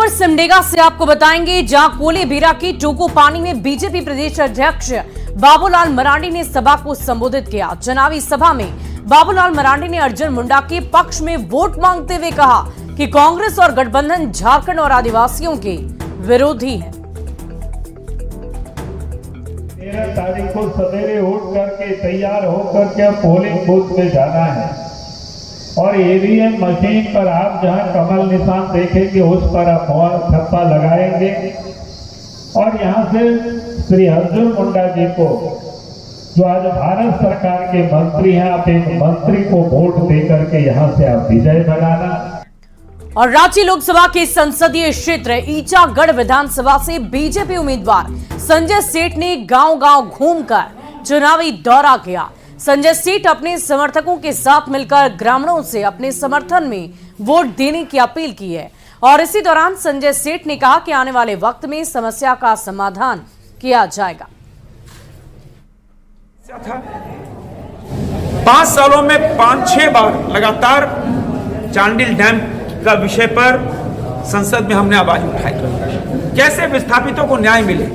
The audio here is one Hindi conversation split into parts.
खबर सिमडेगा से आपको बताएंगे, जहां कोले बेरा की टोको पानी में बीजेपी प्रदेश अध्यक्ष बाबूलाल मरांडी ने सभा को संबोधित किया। चुनावी सभा में बाबूलाल मरांडी ने अर्जुन मुंडा के पक्ष में वोट मांगते हुए कहा कि कांग्रेस और गठबंधन झारखंड और आदिवासियों के विरोधी है। 13 तारीख को सवेरे उठ करके तैयार होकर के पोलिंग बूथ में जाना है और ईवीएम मशीन पर आप जहां कमल निशान देखेंगे उस पर आप ठप्पा लगाएंगे और यहां से श्री अर्जुन मुंडा जी को, जो आज भारत सरकार के मंत्री हैं, आप एक मंत्री को वोट देकर के यहां से आप विजय बनाना। और रांची लोकसभा के संसदीय क्षेत्र ईचागढ़ विधानसभा से बीजेपी उम्मीदवार संजय सेठ ने गांव-गांव घूमकर चुनावी दौरा किया। संजय सेठ अपने समर्थकों के साथ मिलकर ग्रामीणों से अपने समर्थन में वोट देने की अपील की है और इसी दौरान संजय सेठ ने कहा कि आने वाले वक्त में समस्या का समाधान किया जाएगा। 5 सालों में 5-6 बार लगातार चांडिल डैम का विषय पर संसद में हमने आवाज उठाई। कैसे विस्थापितों को न्याय मिले।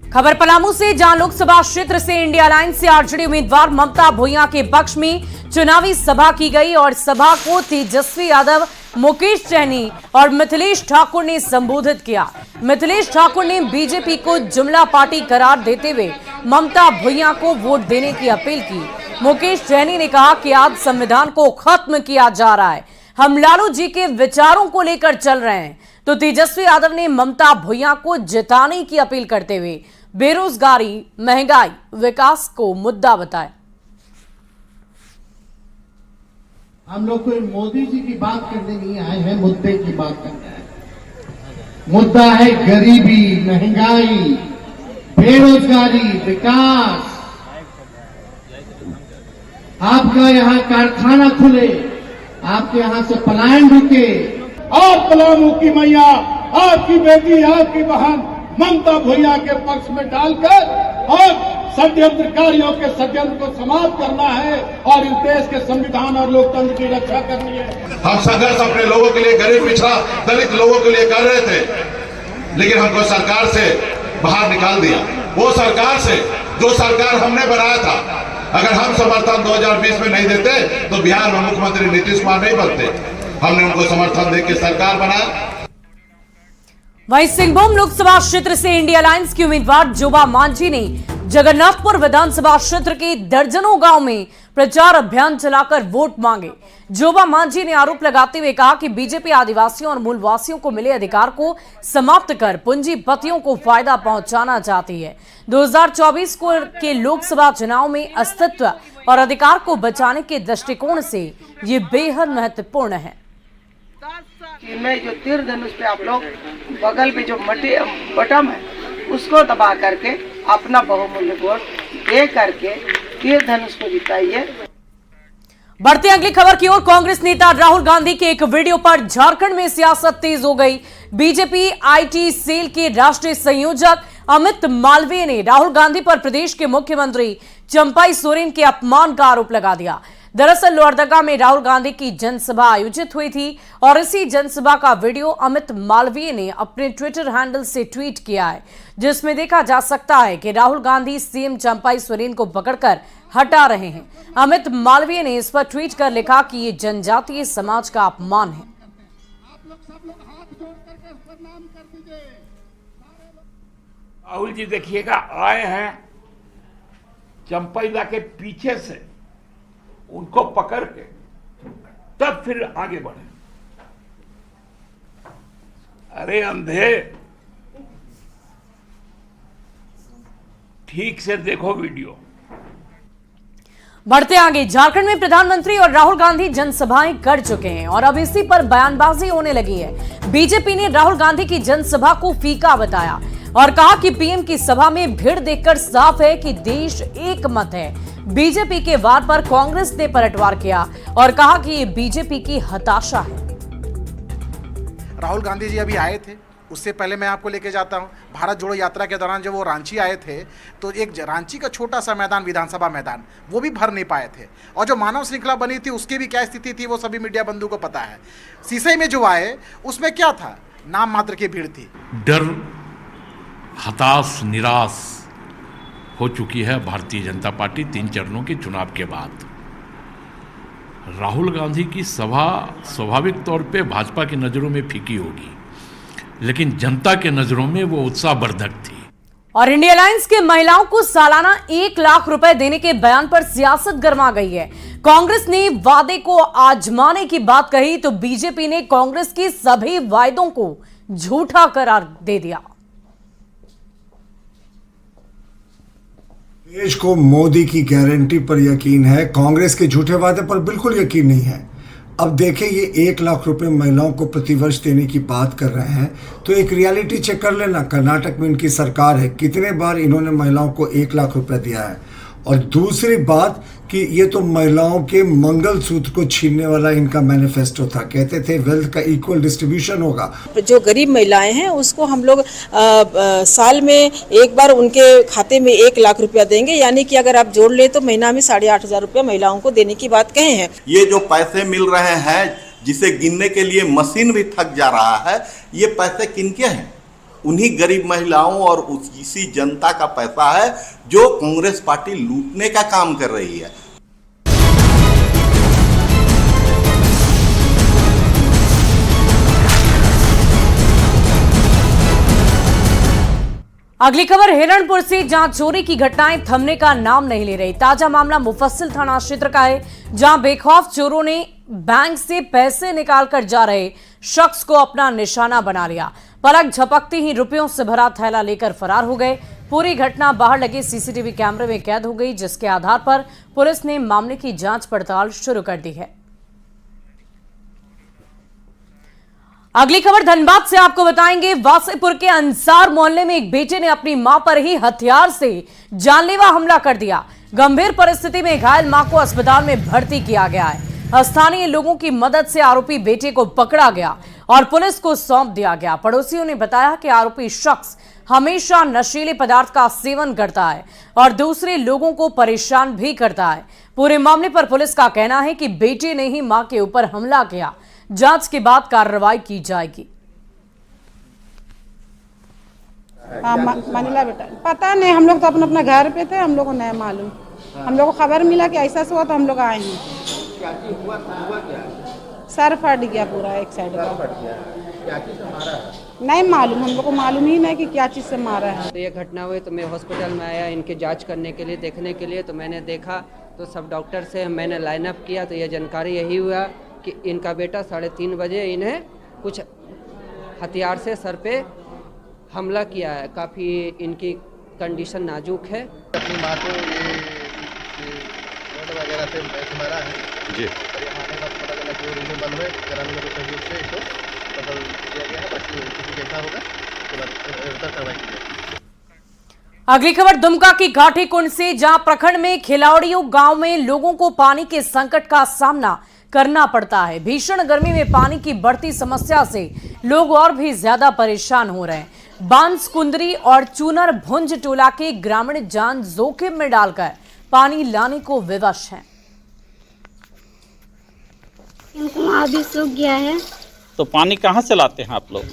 खबर पलामू से, जहां लोकसभा क्षेत्र से इंडिया अलायंस से आरजेडी उम्मीदवार ममता भूया के पक्ष में चुनावी सभा की गई और सभा को तेजस्वी यादव, मुकेश सहनी और मिथिलेश ठाकुर ने संबोधित किया। मिथिलेश ठाकुर ने बीजेपी को जुमला पार्टी करार देते हुए ममता भूया को वोट देने की अपील की। मुकेश सहनी ने कहा कि आज संविधान को खत्म किया जा रहा है, हम लालू जी के विचारों को लेकर चल रहे हैं। तो तेजस्वी यादव ने ममता भूया को जिताने की अपील करते हुए बेरोजगारी, महंगाई, विकास को मुद्दा बताया। हम लोग कोई मोदी जी की बात करने नहीं आए हैं, मुद्दे की बात करने आए। मुद्दा है गरीबी, महंगाई, बेरोजगारी, विकास। आपका यहाँ कारखाना खुले, आपके यहाँ से पलायन रुके। आप पलामू की मैया, आपकी बेटी, आपकी बहन ममता भूया के पक्ष में डालकर और षड्यंत्रकारियों के षड्यंत्र को समाप्त करना है और इस देश के संविधान और लोकतंत्र की रक्षा करनी है। हम संघर्ष अपने लोगों के लिए, गरीब पिछड़ा दलित लोगों के लिए कर रहे थे, लेकिन हमको सरकार से बाहर निकाल दिया। वो सरकार से जो सरकार हमने बनाया था, अगर हम समर्थन 2020 में नहीं देते तो बिहार में मुख्यमंत्री नीतीश कुमार नहीं बनते। हमने उनको समर्थन देकर सरकार बनाया। वहीं सिंहभूम लोकसभा क्षेत्र से इंडिया अलायंस की उम्मीदवार जोबा मांझी ने जगन्नाथपुर विधानसभा क्षेत्र के दर्जनों गांव में प्रचार अभियान चलाकर वोट मांगे। जोबा मांझी ने आरोप लगाते हुए कहा कि बीजेपी आदिवासियों और मूलवासियों को मिले अधिकार को समाप्त कर पूंजीपतियों को फायदा पहुंचाना चाहती है। 2024 के लोकसभा चुनाव में अस्तित्व और अधिकार को बचाने के दृष्टिकोण से ये बेहद महत्वपूर्ण है। में जो तीर धनुष पे आप लोग बगल पे जो बटन है उसको दबा करके अपना बहुमूल्य वोट दे करके तीर धनुष को जिताइए। बढ़ते अगली खबर की ओर, कांग्रेस नेता राहुल गांधी के एक वीडियो पर झारखंड में सियासत तेज हो गई। बीजेपी आईटी सेल के राष्ट्रीय संयोजक अमित मालवीय ने राहुल गांधी पर प्रदेश के मुख्यमंत्री चंपाई सोरेन के अपमान का आरोप लगा दिया। दरअसल लोहरदगा में राहुल गांधी की जनसभा आयोजित हुई थी और इसी जनसभा का वीडियो अमित मालवीय ने अपने ट्विटर हैंडल से ट्वीट किया है, जिसमें देखा जा सकता है कि राहुल गांधी सीएम चंपाई सोरेन को पकड़कर हटा रहे हैं। अमित मालवीय ने इस पर ट्वीट कर लिखा कि ये जनजातीय समाज का अपमान है। राहुल जी देखिएगा, आए हैं चंपाई दा के पीछे से उनको पकड़ के तब फिर आगे बढ़े। अरे अंधे, ठीक से देखो वीडियो। बढ़ते आगे, झारखंड में प्रधानमंत्री और राहुल गांधी जनसभाएं कर चुके हैं और अब इसी पर बयानबाजी होने लगी है। बीजेपी ने राहुल गांधी की जनसभा को फीका बताया और कहा कि पीएम की सभा में भीड़ देखकर साफ है कि देश एक मत है। बीजेपी के वार पर कांग्रेस ने पलटवार किया और कहा कि ये बीजेपी की हताशा है। राहुल गांधी जी अभी आए थे, उससे पहले मैं आपको लेके जाता हूं, भारत जोड़ो यात्रा के दौरान जब वो रांची आए थे तो एक रांची का छोटा सा मैदान, विधानसभा मैदान, वो भी भर नहीं पाए थे और जो मानव श्रृंखला बनी थी उसकी भी क्या स्थिति थी वो सभी मीडिया बंधु को पता है। सीसई में जो आए उसमें क्या था, नाम मात्र की भीड़ थी। डर, हताश, निराश हो चुकी है भारतीय जनता पार्टी 3 चरणों के चुनाव के बाद। राहुल गांधी की सभा स्वाभाविक तौर पे भाजपा की नज़रों में फीकी होगी, लेकिन जनता के नज़रों में वो उत्साहवर्धक थी। और इंडिया अलायंस के महिलाओं को सालाना 1 लाख रुपए देने के बयान पर सियासत गर्मा गई है। कांग्रेस ने वादे को आजमाने की बात कही तो बीजेपी ने कांग्रेस के सभी वायदों को झूठा करार दे दिया। देश को मोदी की गारंटी पर यकीन है, कांग्रेस के झूठे वादे पर बिल्कुल यकीन नहीं है। अब देखें, ये 1 लाख रुपए महिलाओं को प्रतिवर्ष देने की बात कर रहे हैं तो एक रियलिटी चेक कर लेना, कर्नाटक में इनकी सरकार है, कितने बार इन्होंने महिलाओं को 1 लाख रुपए दिया है। और दूसरी बात कि ये तो महिलाओं के मंगलसूत्र को छीनने वाला इनका मैनिफेस्टो था। कहते थे वेल्थ का इक्वल डिस्ट्रीब्यूशन होगा। जो गरीब महिलाएं हैं उसको हम लोग साल में एक बार उनके खाते में 1 लाख रुपया देंगे, यानी कि अगर आप जोड़ ले तो महीना में 8,500 रुपया महिलाओं को देने की बात कहे हैं। ये जो पैसे मिल रहे हैं जिसे गिनने के लिए मशीन भी थक जा रहा है, ये पैसे किनके हैं? उन्हीं गरीब महिलाओं और इसी जनता का पैसा है जो कांग्रेस पार्टी लूटने का काम कर रही है। अगली खबर हिरणपुर से, जहां चोरी की घटनाएं थमने का नाम नहीं ले रही। ताजा मामला मुफस्सिल थाना क्षेत्र का है, जहां बेखौफ चोरों ने बैंक से पैसे निकालकर जा रहे शख्स को अपना निशाना बना लिया। पलक झपकते ही रुपयों से भरा थैला लेकर फरार हो गए। पूरी घटना बाहर लगे सीसीटीवी कैमरे में कैद हो गई, जिसके आधार पर पुलिस ने मामले की जांच पड़ताल शुरू कर दी है। अगली खबर धनबाद से आपको बताएंगे। वासेपुर के अंसार मोहल्ले में एक बेटे ने अपनी मां पर ही हथियार से जानलेवा हमला कर दिया। गंभीर परिस्थिति में घायल मां को अस्पताल में भर्ती किया गया है। स्थानीय लोगों की मदद से आरोपी बेटे को पकड़ा गया और पुलिस को सौंप दिया गया। पड़ोसियों ने बताया कि आरोपी शख्स हमेशा नशीले पदार्थ का सेवन करता है और दूसरे लोगों को परेशान भी करता है। पूरे मामले पर पुलिस का कहना है कि बेटे ने ही मां के ऊपर हमला किया। जांच के बाद कार्रवाई की जाएगी। मनीला बेटा पता नहीं, हम लोग तो अपना अपना घर पे थे, हम लोग को नहीं मालूम। हम लोग को खबर मिला कि ऐसा हुआ तो हम लोग आए हैं। सर फट गया पूरा, एक साइड का नहीं मालूम, हम लोग को मालूम ही नहीं कि क्या चीज़ से मारा है। तो ये घटना हुई तो मैं हॉस्पिटल में आया इनके जांच करने के लिए, देखने के लिए। तो मैंने देखा तो सब डॉक्टर से मैंने लाइन अप किया तो ये जानकारी यही हुआ कि इनका बेटा 3:30 बजे इन्हें कुछ हथियार से सर पे हमला किया है। काफ़ी इनकी कंडीशन नाजुक है। अपनी माँ को ये रोड वगैरह से मारा है जी। यहाँ आने का पता चला कि वो बंद हुए, ग्रामीणों के सहयोग से इसको बदल दिया गया है। बाकी किसी देखा होगा तो बेहतर कार्रवाई की जाएगी। अगली खबर दुमका की घाटी कुंड से, जहां प्रखंड में खिलाड़ियों गांव में लोगों को पानी के संकट का सामना करना पड़ता है। भीषण गर्मी में पानी की बढ़ती समस्या से लोग और भी ज्यादा परेशान हो रहे हैं। बांस कुंदरी और चूनर भुंज टोला के ग्रामीण जान जोखिम में डालकर पानी लाने को विवश हैं। कुआं भी सूख गया है। तो पानी कहाँ से लाते हैं आप लोग?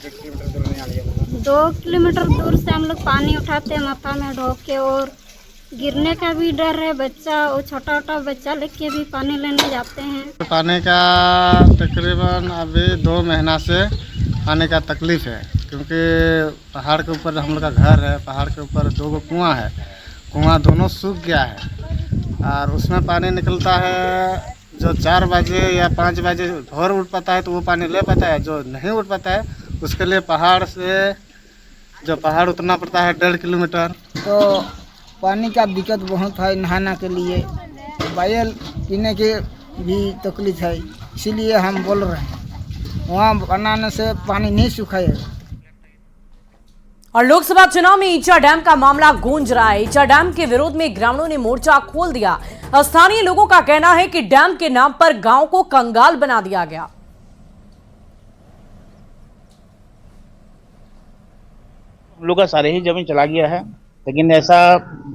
2 किलोमीटर दूर से हम लोग पानी उठाते हैं माथा में ढोक के, और गिरने का भी डर है। बच्चा और छोटा बच्चा लेके भी पानी लेने जाते हैं। पानी का तकरीबन अभी 2 महीना से आने का तकलीफ है, क्योंकि पहाड़ के ऊपर हम लोग का घर है। पहाड़ के ऊपर 2 कुआं है, कुआं दोनों सूख गया है और उसमें पानी निकलता है। जो 4 बजे या 5 बजे भोर उठ पाता है तो वो पानी ले पाता है, जो नहीं उठ पाता है उसके लिए पहाड़ से जो पहाड़ उतरना पड़ता है 1.5 किलोमीटर। तो पानी का दिक्कत बहुत है, नहाना के लिए बायल पीने की भी तकलीफ है, इसीलिए हम बोल रहे हैं वहाँ बनाने से पानी नहीं सूखा है। और लोकसभा चुनाव में ईचा डैम का मामला गूंज रहा है। ईचा डैम के विरोध में ग्रामीणों ने मोर्चा खोल दिया। स्थानीय लोगों का कहना है कि डैम के नाम पर गांव को कंगाल बना दिया गया। हम लोग का सारे ही जमीन चला गया है, लेकिन ऐसा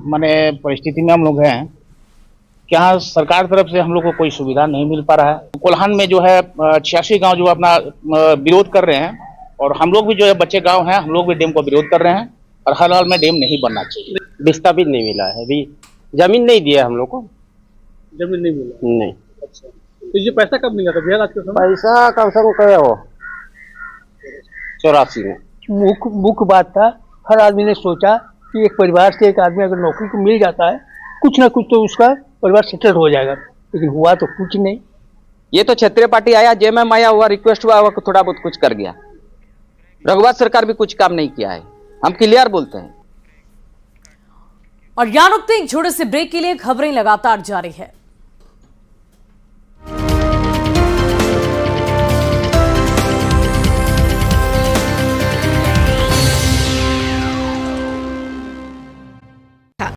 माने परिस्थिति में हम लोग हैं कि यहाँ सरकार तरफ से हम लोग को कोई सुविधा नहीं मिल पा रहा है। कोल्हान में जो है 86 गांव जो अपना विरोध कर रहे हैं और हम लोग भी जो है बच्चे गांव हैं, हम लोग भी डैम को विरोध कर रहे हैं और हर हाल में डैम नहीं बनना चाहिए। विस्थापित नहीं मिला है अभी, जमीन नहीं दिया हम लोग को, जमीन नहीं मिला। नहीं। अच्छा, तो ये पैसा कब मिला था भैया? आज के समय पैसा कम से कम क्या हो 84 में। मुख्य बात था, हर आदमी ने सोचा कि एक परिवार से एक आदमी अगर नौकरी को मिल जाता है, कुछ ना कुछ तो उसका परिवार सेटल हो जाएगा, लेकिन हुआ तो कुछ नहीं। ये तो क्षेत्रीय पार्टी आया, जेएमएम आया हुआ, रिक्वेस्ट हुआ, थोड़ा बहुत कुछ कर गया। रघुवंश सरकार भी कुछ काम नहीं किया है, हम क्लियर बोलते हैं। और यहाँ रुकते एक छोटे से ब्रेक के लिए खबरें लगातार जारी है।